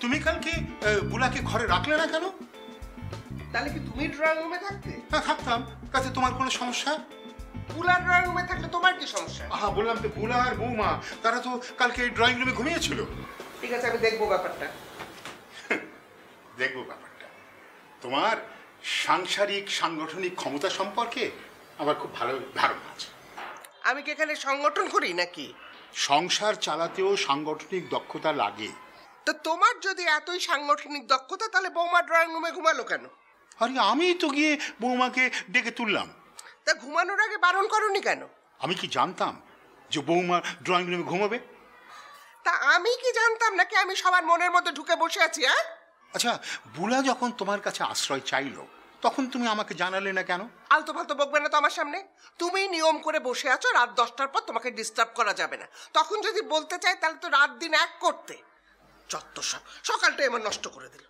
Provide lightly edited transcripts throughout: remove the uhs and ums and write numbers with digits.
তুমি কালকে বুলাকে ঘরে রাখলে না কেন? তাহলে কি তুমি ড্রয়িং রুমে থাকতে? হ্যাঁ থাকতাম, তাতে তোমার কোনো সমস্যা? বুলার ড্রয়িং রুমে থাকলে তোমার কি সমস্যা? হ্যাঁ বললাম তো, বুলা আর বৌমা তারা তো কালকে ড্রয়িং রুমে ঘুমিয়েছিল। ঠিক আছে, আমি দেখবো ব্যাপারটা। দেখবো ব্যাপারটা। তোমার সাংসারিক সাংগঠনিক ক্ষমতা সম্পর্কে আমার খুব ভালো ধারণা আছে। আমি কি এখানে সংগঠন করি নাকি? সংসার চালাতেও সাংগঠনিক দক্ষতা লাগে। তো তোমার যদি এতই সাংগঠনিক দক্ষতা, তাহলে বৌমা ড্রয়িং রুমে ঘুমালো কেন? আরে আমি তো গিয়ে বৌমাকে ডেকে তুললাম। তা ঘুমানোর আগে বারণ করনি কেন? আমি কি জানতাম যে বৌমা ড্রয়িং রুমে ঘুমাবে? তা আমি কি জানতাম নাকি আমি সবার মনের মধ্যে ঢুকে বসে আছি? হ্যাঁ আচ্ছা, বুলা যখন তোমার কাছে আশ্রয় চাইলো তখন তুমি আমাকে জানালে না কেন? আলতো ফালতো বকবে না তো আমার সামনে। তুমি নিয়ম করে বসে আছো রাত 10টার পর তোমাকে ডিস্টার্ব করা যাবে না। তখন যদি বলতে চাই তাহলে তো রাত দিন এক করতে। যত সব সকালটাই আমার নষ্ট করে দিল।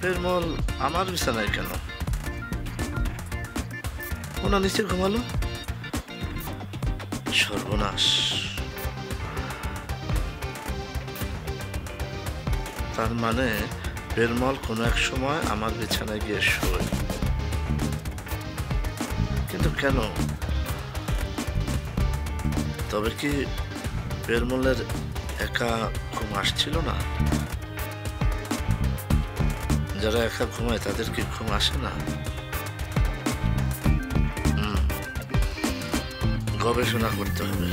পেরমল আমার বিছানায় কেন? ওনা নিচে ঘুমালো। সর্বনাশ! তার মানে পেরমল কোনো এক সময় আমার বিছানায় গিয়ে শোয়, কিন্তু কেন? তবে কি পেরমলের একা ঘুম আসছিল না? যারা একা ঘুমায় তাদের কি ঘুম আসে না? গবেষণা করতে হবে।